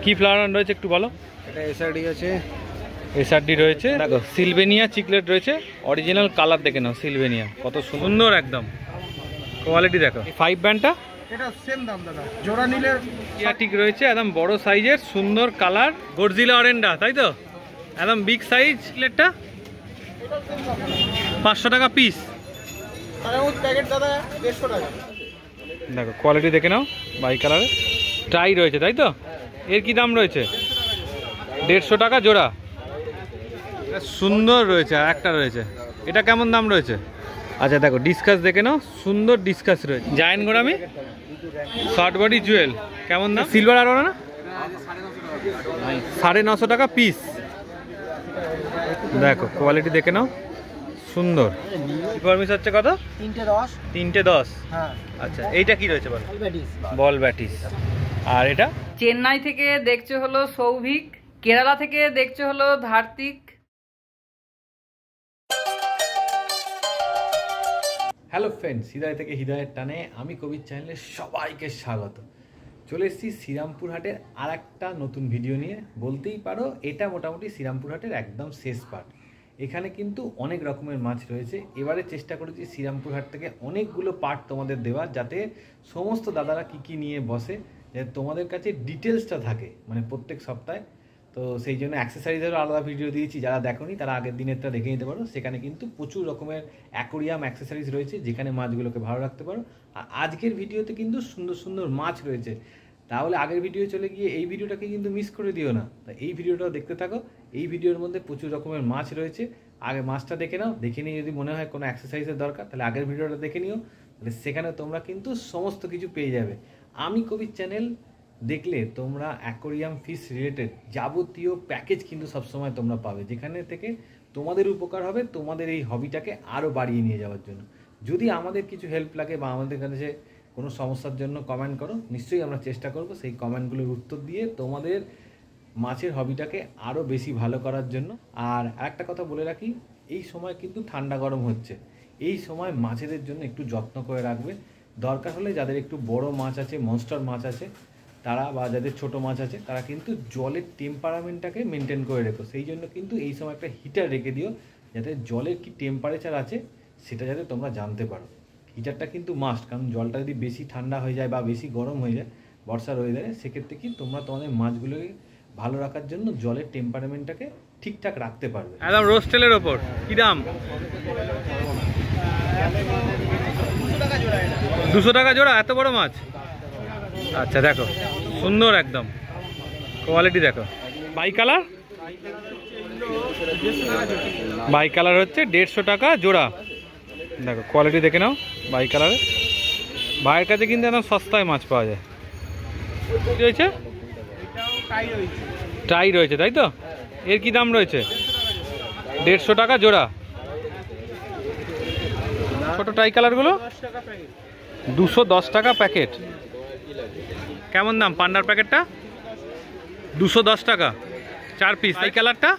কি ফ্লাওয়ার রয়েছে একটু বলো। এটা এসআরডি আছে, এসআরডি রয়েছে, দেখো সিলভেনিয়া চিকলেট রয়েছে, অরিজিনাল কালার দেখে নাও, সিলভেনিয়া কত সুন্দর একদম, কোয়ালিটি দেখো। 5 ব্যান্ডটা এটা সেম দাম দাদা, জোড়া নিলে ঠিক রয়েছে, একদম বড় সাইজের সুন্দর কালার, গডজিলা অরেন্ডা তাই তো, একদম বিগ সাইজ। চিকলেটটা 500 টাকা পিস, প্যাকেট দাদা 150 টাকা। দেখো কোয়ালিটি দেখে নাও, বাই কালারে ট্রাই রয়েছে তাই তো, এর কি দাম রয়েছে? 150 টাকা জোড়া, সুন্দর রয়েছে। আর একটা রয়েছে, এটা কেমন দাম রয়েছে? আচ্ছা দেখো ডিসকাস দেখে নাও, সুন্দর ডিসকাস রয়েছে। Giant gourami short body Jewel কেমন দাম? সিলভার আরো না 950 টাকা পিস। দেখো কোয়ালিটি দেখে নাও, সুন্দর। পারমিস হচ্ছে কত? 3টে 10। হ্যাঁ আচ্ছা এইটা কি রয়েছে বল? বল ব্যাটিস। আর এটা চেন্নাই থেকে দেখছে হলো সৌভিক, কেরালা থেকে দেখছে হলো ধার্তিক। হ্যালো ফ্রেন্ডস, হৃদয় থেকে হৃদয়ের টানে আমি কবির চ্যানেলে সবাইকে স্বাগত। চলে এসেছি শ্রীরামপুর হাটের আর একটা নতুন ভিডিও নিয়ে। বলতেই পারো এটা মোটামুটি শ্রীরামপুর হাটের একদম শেষ পার্ট। এখানে কিন্তু অনেক রকমের মাছ রয়েছে। এবারে চেষ্টা করেছি শ্রীরামপুর হাট থেকে অনেকগুলো পার্ট তোমাদের দেওয়ার, যাতে সমস্ত দাদারা কী নিয়ে বসে, যাতে তোমাদের কাছে ডিটেলসটা থাকে, মানে প্রত্যেক সপ্তাহে। তো সেই জন্য অ্যাক্সেসরিজেরও আলাদা ভিডিও দিয়েছি, যারা দেখোনি তারা আগের দিনেরটা দেখে নিতে পারো। সেখানে কিন্তু প্রচুর রকমের অ্যাকোরিয়াম অ্যাক্সেসরিজ রয়েছে, যেখানে মাছগুলোকে ভালো রাখতে পারো। আর আজকের ভিডিওতে কিন্তু সুন্দর সুন্দর মাছ রয়েছে। তাহলে আগের ভিডিও চলে গিয়ে এই ভিডিওটাকে কিন্তু মিস করে দিও না। তা এই ভিডিওটাও দেখতে থাকো। এই ভিডিওর মধ্যে প্রচুর রকমের মাছ রয়েছে। আগে মাছটা দেখে নাও, দেখে নিয়ে যদি মনে হয় কোনো অ্যাক্সেসরিজের দরকার, তাহলে আগের ভিডিওটা দেখে নিও। তাহলে সেখানে তোমরা কিন্তু সমস্ত কিছু পেয়ে যাবে। আমি কবির চ্যানেল দেখলে তোমরা অ্যাকোরিয়াম ফিশ রিলেটেড যাবতীয় প্যাকেজ কিন্তু সবসময় তোমরা পাবে, যেখানে থেকে তোমাদের উপকার হবে তোমাদের এই হবিটাকে আরও বাড়িয়ে নিয়ে যাওয়ার জন্য। যদি আমাদের কিছু হেল্প লাগে বা আমাদের কাছে কোনো সমস্যার জন্য কমেন্ট করো, নিশ্চয়ই আমরা চেষ্টা করব সেই কমেন্টগুলোর উত্তর দিয়ে তোমাদের মাছের হবিটাকে আরও বেশি ভালো করার জন্য। আর একটা কথা বলে রাখি, এই সময় কিন্তু ঠান্ডা গরম হচ্ছে, এই সময় মাছেদের জন্য একটু যত্ন করে রাখবে। দরকার হলে যাদের একটু বড় মাছ আছে, মনস্টার মাছ আছে, তারা বা যাদের ছোট মাছ আছে, তারা কিন্তু জলের টেম্পারামেন্টটাকে মেনটেন করে রেখো। সেই জন্য কিন্তু এই সময় একটা হিটার রেখে দিও, যাতে জলের কি টেম্পারেচার আছে সেটা যাতে তোমরা জানতে পারো। হিটারটা কিন্তু মাস্ট, কারণ জলটা যদি বেশি ঠান্ডা হয়ে যায় বা বেশি গরম হয়ে যায় বর্ষার ওয়েদারে, সেক্ষেত্রে কি তোমরা তোমাদের মাছগুলোকে ভালো রাখার জন্য জলের টেম্পারামেন্টটাকে ঠিকঠাক রাখতে পারবে। একদম রোস্টেলের ওপর কি দাম? 200 টাকা জোড়া, এত বড় মাছ। আচ্ছা দেখো সুন্দর একদম কোয়ালিটি দেখো। বাই কালার, বাই কালার হচ্ছে 150 টাকা জোড়া। দেখো কোয়ালিটি দেখে নাও, বাই কালারে। ভাইয়ের কাছে কিন্তু একদম সস্তায় মাছ পাওয়া যায়। কি রয়েছে? ট্রাই রয়েছে তাই তো, এর কি দাম রয়েছে? 150 টাকা জোড়া। ছোট ট্রাই কালারগুলো 210 টাকা প্যাকেট। কেমন দাম পান্ডার প্যাকেটটা? 210 টাকা 4 পিস। এই কালারটা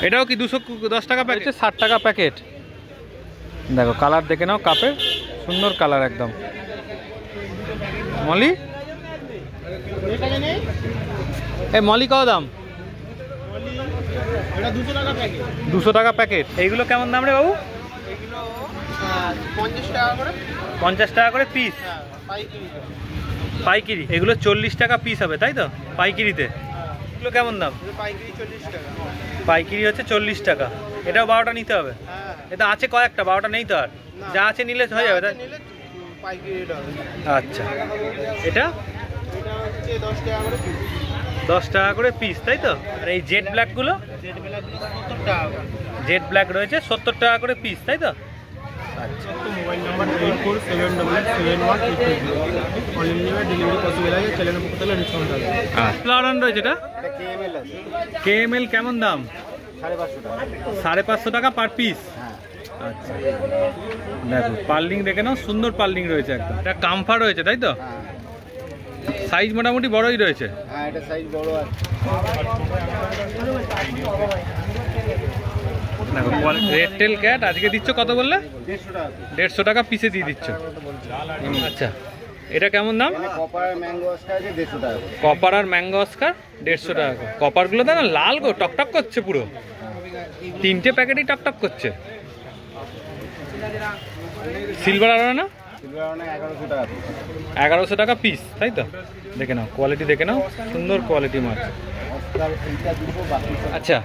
এটাও কি 210 টাকা প্যাকেট? 60 টাকা প্যাকেট। দেখো কালার দেখে নাও, কাপের সুন্দর কালার একদম। মলি, এই মলি কত দাম? 200 টাকা প্যাকেট। এইগুলো কেমন দাম রে বাবু? 50 টাকা করে পিস পাইকিরি। এগুলো 40 টাকা পিস হবে তাই তো পাইকিরিতে? এগুলো কেমন দাম? পাইকিরি হচ্ছে 40 টাকা। এটাও 12টা নিতে হবে? এটা আছে কয়েকটা, 12টা নেই তো আর, যা আছে নিলে হয়ে যাবে তাই? আচ্ছা এটা 10 টাকা করে পিস তাই তো? আর এই জেড ব্ল্যাকগুলো? জেড ব্ল্যাক রয়েছে 70 টাকা করে পিস তাই তো? আচ্ছা মোবাইল নাম্বার 8477 রয়েছে। এটা কেএমএল কেমন দাম? 550 টাকা পার পিস। আচ্ছা দেখো পার্লিং দেখে নাও, সুন্দর পার্লিং রয়েছে একদম। এটা কামফা রয়েছে তাই তো? সাইজ মোটামুটি বড়ই রয়েছে। হ্যাঁ এটা সাইজ বড় আছে। দেখো রেড টেল ক্যাট আজকে দিচ্ছ কত বললে? 150 টাকা পিসে দিয়ে দিচ্ছ। আচ্ছা, এটা কেমন দাম? কপার আর ম্যাঙ্গো অস্কার 150 টাকা। কপারগুলো দেখো লাল গো, টকটক করছে পুরো, 3টে প্যাকেটই টকটক করছে। সিলভার আরোনা 1100 টাকা পিস, তাই তো? দেখে নাও কোয়ালিটি, দেখে নাও সুন্দর কোয়ালিটি মাছ। আচ্ছা,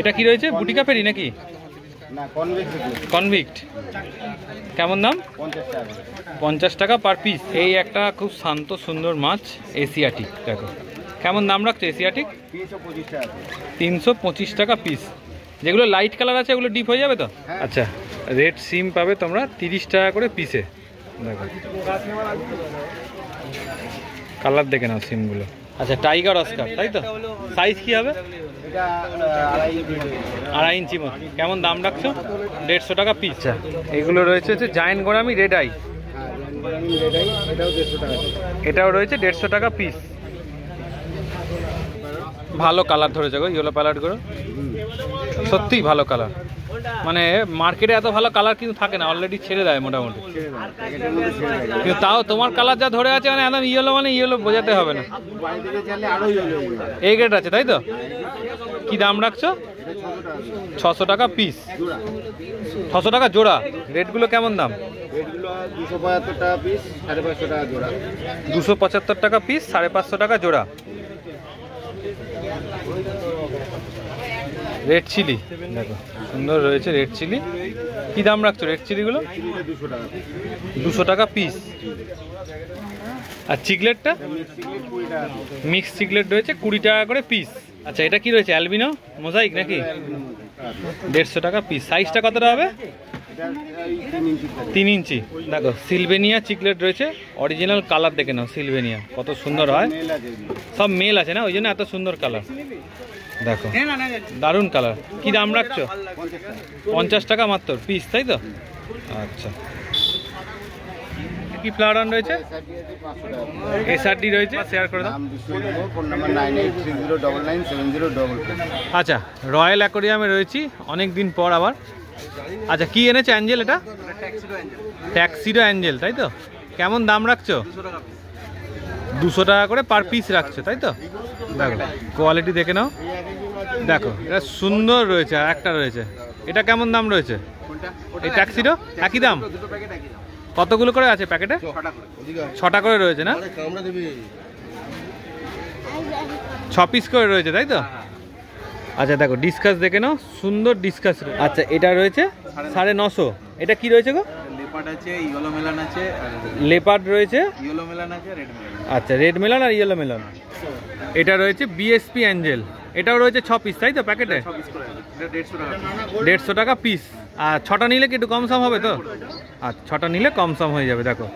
এটা কি রয়েছে? বুটিকা ফেরি নাকি? কনভিক্ট কেমন দাম? 50 টাকা পার পিস। এই একটা খুব শান্ত সুন্দর মাছ এশিয়াটিক, দেখো কেমন দাম রাখছে এশিয়াটিক? 325 টাকা পিস। যেগুলো লাইট কালার আছে ওগুলো ডিপ হয়ে যাবে তো? আচ্ছা, রেড সিম পাবে তোমরা 30 টাকা করে পিসে। দেখো কালার দেখে নাও সিমগুলো। আচ্ছা, টাইগার অস্কার, তাই তো? সাইজ কি হবে? 2.5 ইঞ্চি মতো। কেমন দাম রাখছো? 150 টাকা পিস। আচ্ছা, এগুলো রয়েছে হচ্ছে জায়েন্ট গোরামি রেড আই, এটাও রয়েছে 150 টাকা পিস। ভালো কালার ধরেছে গো, ইয়েলো প্যালার্টগুলো সত্যিই ভালো কালার। মানে মার্কেটে এত ভালো কালার কিন্তু থাকে না, অলরেডি ছেড়ে দেয় মোটামুটি। কিন্তু তাও তোমার কালার যা ধরে আছে, মানে একদম ইয়েলো, মানে ইয়েলো বোঝাতে হবে না। এই গ্রেড আছে, তাই তো? কি দাম রাখছো? 600 টাকা পিস। 600 টাকা জোড়া। রেটগুলো কেমন দাম? 275 টাকা পিস, 550 টাকা জোড়া। রেড চিলি দেখো সুন্দর রয়েছে, রেড চিলি কি দাম রাখছো? রেড চিলিগুলো 200 টাকা পিস। আর চিকলেটটা? মিক্স চিকলেট রয়েছে 20 টাকা করে পিস। আচ্ছা, এটা কি রয়েছে? অ্যালবিনো মোজাইক নাকি? 150 টাকা পিস। সাইজটা কতটা হবে? 3 ইঞ্চি। দেখো সিলভেনিয়া চিকলেট রয়েছে, অরিজিনাল কালার দেখে নাও। সিলভেনিয়া কত সুন্দর হয়, সব মেল আছে না, ওই জন্য এত সুন্দর কালার। দেখো দারুণ কালার। কি দাম রাখছো? 50 টাকা মাত্র পিস, তাই তো? আচ্ছা, কি ফ্লাওয়ার অন রয়েছে? এসআরডি রয়েছে, শেয়ার করে দাও। আচ্ছা, রয়্যাল অ্যাকোরিয়ামে রয়েছি অনেক দিন পর আবার। আচ্ছা, কি এনেছে অ্যাঞ্জেল? এটা ট্যাক্সিডো অ্যাঞ্জেল, তাই তো? কেমন দাম রাখছো? 200 টাকা করে পার পিস রাখছো, তাই তো? দেখো কোয়ালিটি দেখে নাও। দেখো এটা সুন্দর রয়েছে। আর একটা রয়েছে, এটা কেমন দাম রয়েছে? এই ট্যাক্সিডো একই দাম? কতগুলো করে আছে প্যাকেটে? 6টা করে রয়েছে না? 6 পিস করে রয়েছে, তাই তো? আচ্ছা, দেখো ডিসকাস দেখে নাও, সুন্দর ডিসকাস। আচ্ছা, এটা রয়েছে 950। এটা কি রয়েছে গো? লেপার্ড আছে, ইয়েলো মেলান আছে, লেপার্ড রয়েছে, ইয়েলো মেলান আছে, রেড মেলান। আচ্ছা, রেড মেলান আর ইয়েলো মেলান। এটা রয়েছে বিএসপি অ্যাঞ্জেল, এটাও রয়েছে 6 পিস, তাই তো? প্যাকেটে 150 টাকা পিস। আর 6টা নিলে কি একটু কম সম হবে তো? আচ্ছা, 6টা নিলে কম সম হয়ে যাবে। দেখো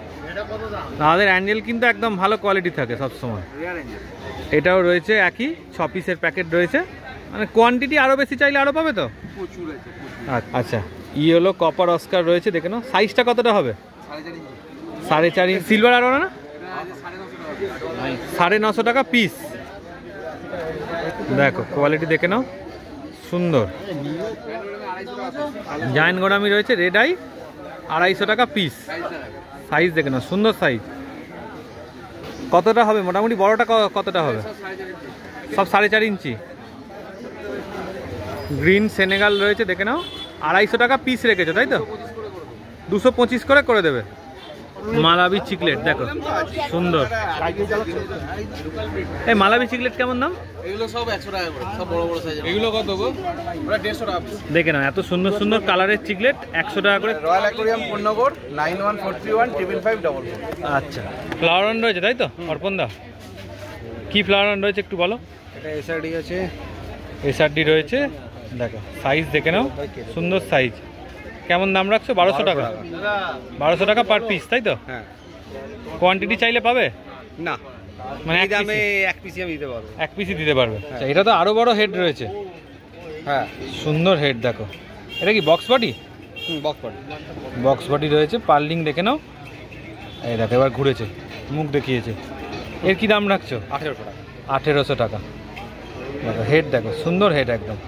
আমাদের অ্যাঞ্জেল কিন্তু একদম ভালো কোয়ালিটি থাকে সবসময়। এটাও রয়েছে একই 6 পিসের প্যাকেট রয়েছে। মানে কোয়ান্টিটি আরও বেশি চাইলে আরও পাবে তো? আচ্ছা, ইয়েলো কপার অস্কার রয়েছে, দেখে নাও। সাইজটা কতটা হবে? 4.5 ইঞ্চি। সিলভার আরও না 950 টাকা পিস। দেখো কোয়ালিটি দেখে নাও, সুন্দর। জায়েন্ট গোরামি রয়েছে রেড আই, 250 টাকা পিস। সাইজ দেখে নাও, সুন্দর সাইজ। কতটা হবে মোটামুটি? বড়টা কতটা হবে? সব 4.5 ইঞ্চি। গ্রিন সেনেগাল রয়েছে, দেখে নাও। 250 টাকা পিস রেখেছো, তাই তো? 225 করে করে দেবে। মালাবি চিকলেট দেখো সুন্দর। এই মালাবি চিকলেট কেমন দাম? এগুলো সব 100 টাকা করে, সব বড় বড় সাইজ। এগুলো কত গো? ওটা 150 টাকা। দেখে নাও এত সুন্দর সুন্দর কালারের চিকলেট 100 টাকা করে। Royal aquarium Purnagarh 9143155544। আচ্ছা, ফ্লাওয়ার অন রয়েছে, তাই তো? অর্পণ দা কি ফ্লাওয়ার অন রয়েছে একটু বলো। এটা এসআরডি আছে, এসআরডি রয়েছে। দেখো সাইজ দেখে নাও, সুন্দর সাইজ। কেমন দাম রাখছো? 1200 টাকা। 1200 টাকা পার পিস, তাই তো? হ্যাঁ। কোয়ান্টিটি চাইলে পাবে না, মানে এই দামে এক পিসই আমি দিতে পারবো। এক পিসই দিতে পারবে। আচ্ছা, এটা তো আরো বড় হেড রয়েছে। হ্যাঁ, সুন্দর হেড দেখো। এটা কি box body? Box body. Box body রয়েছে, পার্লিং দেখে নাও। এই দেখো এবার ঘুরেছে, মুখ দেখিয়েছে। এর কি দাম রাখছো? 1800 টাকা। 1800 টাকা। দেখো হেড দেখো, সুন্দর হেড একদম।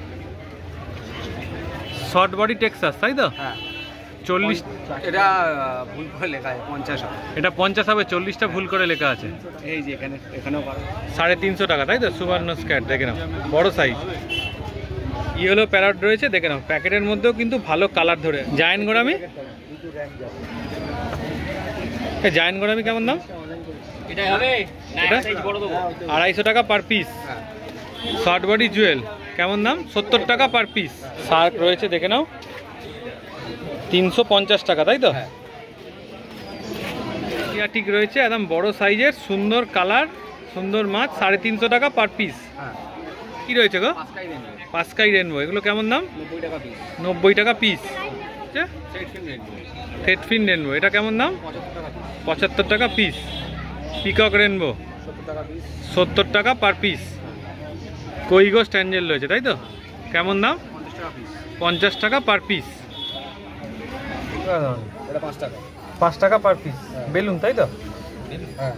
শর্ট বডি টেক্সাস, তাই তো? হ্যাঁ 40। এটা ভুল করে লেখা আছে 50 হবে। এটা 50 হবে, 40টা ভুল করে লেখা আছে। এই যে এখানেও পাবে। 350 টাকা, তাই তো? সুবর্ণ স্ক্যাট দেখে নাও, বড় সাইজ। ইয়েলো প্যারট রয়েছে, দেখে নাও। প্যাকেটের মধ্যেও কিন্তু ভালো কালার ধরে। জায়ান্ট গোরামি, জায়ান্ট গোরামি কেমন দাম? এটাই হবে এটা 250 টাকা per piece. Short body Jewel কেমন দাম? 70 টাকা পার পিস। শার্ক রয়েছে, দেখে নাও, 350 টাকা, তাই তো? ঠিক রয়েছে, একদম বড় সাইজের, সুন্দর কালার, সুন্দর মাছ, 350 টাকা পার পিস। কি রয়েছে গো? পাঁচকাই রেনবো, এগুলো কেমন দাম? 90 টাকা পিস। 90 টাকা পিস। সেট থেটফিন রেনবো, এটা কেমন দাম? 75 টাকা পিস। পিকক রেনবো 70 টাকা পিস। 70 টাকা পার পিস। কইগো স্ট্যান্ডেল রয়েছে, তাই তো? কেমন দাম? 50 টাকা পিস। 50 টাকা পার পিস। এটা 5 টাকা। 5 টাকা পার পিস। বেলুন, তাই তো? হ্যাঁ।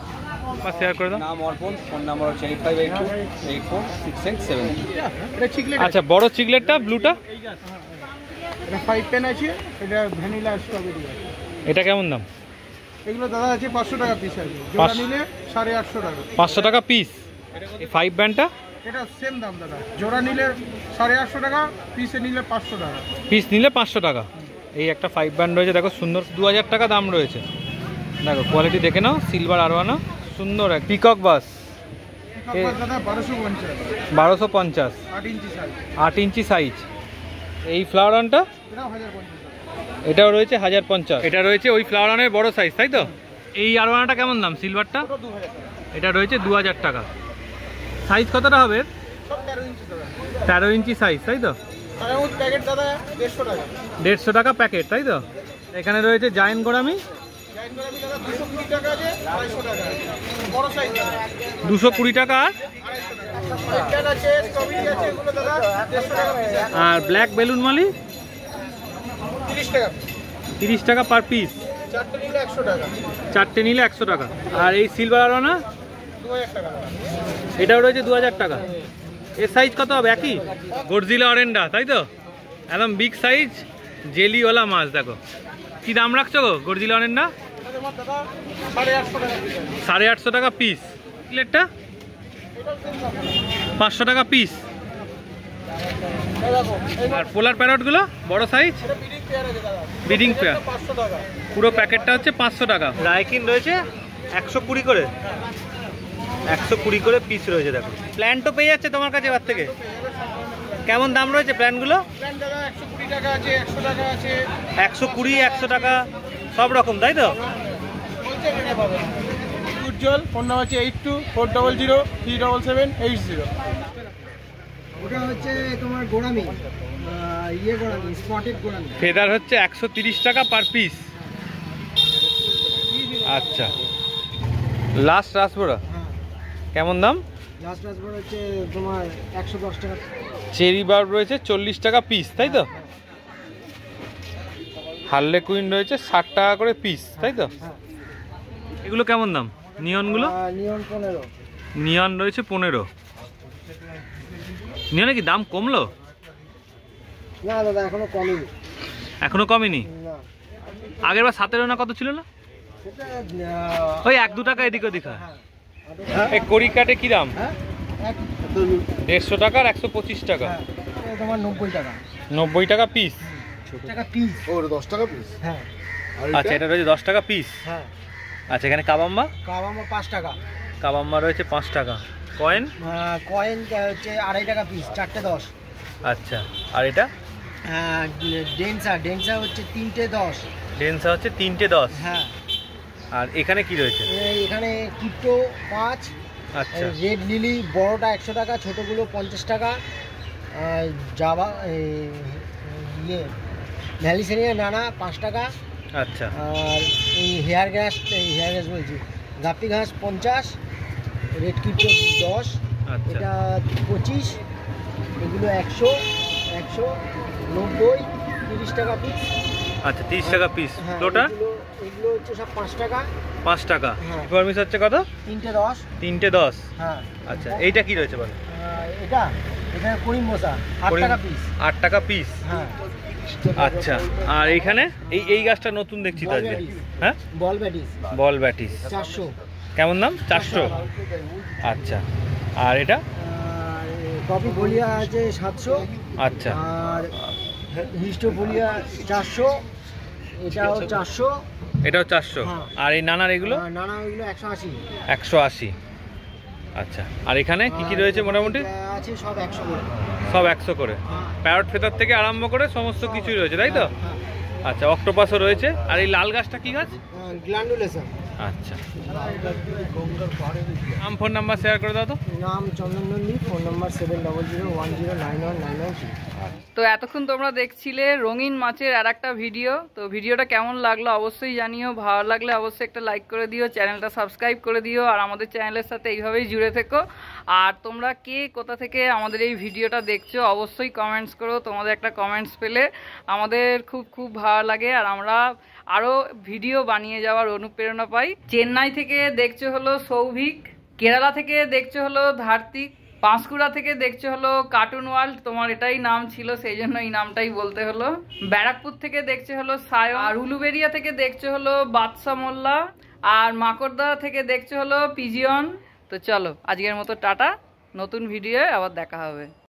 শেয়ার করে দাও। নাম অর্পণ, ফোন নাম্বার হচ্ছে 8582846870। এটা চিকলেট আচ্ছা, বড় চিকলেটটা, ব্লুটা, এটা 5 পেন আছে, এটা ভ্যানিলা স্ট্রবেরি আছে। এটা কেমন দাম? এগুলো দাদা আছে 500 টাকা পিস আছে, জোড়া নিলে 850 টাকা। 500 টাকা পিস। এই 5 ব্যান্ডটা এটা সেম দাম দাদা, জোড়া নিলে 850 টাকা, পিসে নিলে 500 টাকা। পিস নিলে 500 টাকা। এই একটা 5 ব্যান্ড রয়েছে, দেখো সুন্দর, 2000 টাকা দাম রয়েছে। দেখো কোয়ালিটি দেখে নাও, সিলভার আরওয়ানা, সুন্দর এক পিকক বাস। পিকক দাদা 1250, 1250, 8 ইঞ্চি সাইজ। 8 ইঞ্চি সাইজ। এই ফ্লাওয়ার অনটা, এটাও 1050 টাকা। এটাও রয়েছে 1050। এটা রয়েছে ওই ফ্লাওয়ার অনের বড় সাইজ, তাই তো? এই আরওয়ানাটা কেমন দাম, সিলভারটা? ওটা 2000 টাকা। এটা রয়েছে 2000 টাকা। সাইজ কতটা হবে? সব 13 ইঞ্চি দাদা। 13 ইঞ্চি সাইজ, তাই তো? আর প্যাকেট দাদা 150 টাকা। 150 টাকা প্যাকেট, তাই তো? এখানে রয়েছে জায়ান্ট গোরামি, জাইন গোলামি দাদা 220 টাকা আছে, 250 টাকা আছে। বড় সাইজ দাদা 220 টাকা। আর 250 টাকা। আছে, স্ট্রবেরি আছে, এগুলো দাদা 150 টাকা পিস আছে। আর ব্ল্যাক বেলুন মালি 30 টাকা। 30 টাকা পার পিস। চারটে নিলে 100 টাকা। 4টে নিলে 100 টাকা। আর এই সিলভার আরওয়ানা 2000 টাকা দাদা। এটাও রয়েছে 2000 টাকা। এর সাইজ কত হবে? একই গডজিলা অরেন্ডা, তাই তো? একদম বিগ সাইজ জেলিওয়ালা মাছ। দেখো কি দাম রাখছো গো গডজিলা অরেন্ডা? দাদা 850 টাকা পিস আছে। 850 টাকা পিস। প্লেটটা 500 টাকা পিস। এই দেখো, এই আর পোলার প্যারটগুলো বড় সাইজ, এটা বিডিং পেয়ার আছে দাদা। ব্রিডিং পেয়ার, 500 টাকা। পুরো প্যাকেটটা হচ্ছে 500 টাকা। রাইকিন রয়েছে 120 করে, 120 করে পিস রয়েছে। দেখো প্ল্যান তো পেয়ে যাচ্ছে তোমার কাছে এবার থেকে। কেমন দাম রয়েছে প্ল্যানগুলো? প্ল্যান দাদা 120 টাকা আছে, 100 টাকা আছে। 120, 100 টাকা সব রকম, তাই তো? বলতে গেলে পাবেন। উজ্জ্বল, ফোন নাম্বার হচ্ছে 8240037780। ওটা হচ্ছে তোমার গোড়ামি, গোড়ামি, স্পটেড গোড়ামি। ফেদার হচ্ছে 130 টাকা পার পিস। আচ্ছা, লাস্ট রাসবোরা হ্যাঁ, কেমন দাম? লাস্ট রাসবার হচ্ছে তোমার 110 টাকা। চেরি বার্ব রয়েছে 40 টাকা পিস, তাই তো? হার্লে কুইন রয়েছে 60 টাকা করে পিস, তাই তো? হ্যাঁ। এগুলো কেমন দাম? নিয়নগুলো? নিয়ন 15। নিয়ন রয়েছে 15। নিয়নে কি দাম কমলো? না দাদা, এখনো কমেনি। এখনো কমেনি? না, আগের বার 17 না কত ছিল না? সেটা ওই 1-2 টাকা এদিক ওদিক হয়। এই কড়ি কাটে কি দাম? হ্যাঁ, 150 টাকা আর 125 টাকা। তোমার 90 টাকা। 90 টাকা পিস। টাকা পিস। ও 10 টাকা পিস। হ্যাঁ, আচ্ছা, এটা রয়েছে 10 টাকা পিস। হ্যাঁ। আচ্ছা, এখানে কাবাম্বা, কাবাম্বা 5 টাকা। কাবাম্বা রয়েছে 5 টাকা। কয়েন? কয়েন হচ্ছে 2.5 টাকা পিস, 4টে 10। আচ্ছা, আর এটা ডেন্সা হচ্ছে 3টে 10। ডেন্সা হচ্ছে 3টে 10। হ্যাঁ। আর এখানে কি রয়েছে? এখানে কিটো 5। আচ্ছা, রেড লিলি বড়টা 100 টাকা, ছোটোগুলো 50 টাকা। জাভা ভ্যালিসেরিয়া নানা 5 টাকা। আচ্ছা, আর এই হেয়ার গ্যাস বলছি, গাপ্পি ঘাস 50, রেড কিটো 10, আচ্ছা, এটা 25, এগুলো 100, 90, 30 টাকা পিস। আচ্ছা 30 টাকা পিস। হ্যাঁ, ফ্লোটার এগুলো হচ্ছে সব 5 টাকা। 5 টাকা। হ্যাঁ। পারমিস হচ্ছে কত? 3টে 10। 3টে 10। হ্যাঁ। আচ্ছা, এইটা কি রয়েছে বলো? এটা করিম মশা 8 টাকা পিস। 8 টাকা পিস। হ্যাঁ। আচ্ছা, আর এইখানে এই গাছটা নতুন দেখছি তো আজকে। হ্যাঁ, বল ব্যাটিস বল ব্যাটিস 400। কেমন দাম? 400। আচ্ছা, আর এটা আর কপি ফলিয়া আছে 700। আচ্ছা, আর হিস্টো ফলিয়া 400, এটাও 400। এটাও 400। হ্যাঁ। আর এই নানার এগুলো নানা ওইগুলো 180। 180। আচ্ছা, আর এখানে কি কি রয়েছে মোটামুটি? আছে সব 100 করে। সব 100 করে। প্যারট ফেদার থেকে আরম্ভ করে সমস্ত কিছুই রয়েছে, তাই তো? হ্যাঁ, আচ্ছা, অক্টোপাসও রয়েছে। আর এই লাল গাছটা কি গাছ? গ্ল্যান্ডুলেশন। আচ্ছা, নাম ফোন নাম্বার শেয়ার করে দাও তো। নাম চন্দন নন্দী, ফোন নাম্বার 7000109193। তো এতক্ষণ তোমরা দেখছিলে রঙিন মাছের আর একটা ভিডিও। তো ভিডিওটা কেমন লাগলো অবশ্যই জানিও, ভালো লাগলে অবশ্যই একটা লাইক করে দিও, চ্যানেলটা সাবস্ক্রাইব করে দিও, আর আমাদের চ্যানেলের সাথে এইভাবেই জুড়ে থেকো। আর তোমরা কে কোথা থেকে আমাদের এই ভিডিওটা দেখছো অবশ্যই কমেন্টস করো, তোমাদের একটা কমেন্টস পেলে আমাদের খুব খুব ভালো লাগে, আর আমরা আরও ভিডিও বানিয়ে যাওয়ার অনুপ্রেরণা পাই। চেন্নাই থেকে দেখছো হলো সৌভিক, কেরালা থেকে দেখছো হলো ধার্তিক, পাঁশকুড়া থেকে দেখছো হলো কার্টুন ওয়ার্ল্ড, তোমার এটাই নাম ছিল সেই জন্য এই নামটাই বলতে হলো। ব্যারাকপুর থেকে দেখছো হলো সায়ন, আর উলুবেরিয়া থেকে দেখছো হলো বাদশা মোল্লা, আর মাকড়দা থেকে দেখছো হলো পিজিয়ন। তো চলো আজকের মতো টাটা, নতুন ভিডিও আবার দেখা হবে।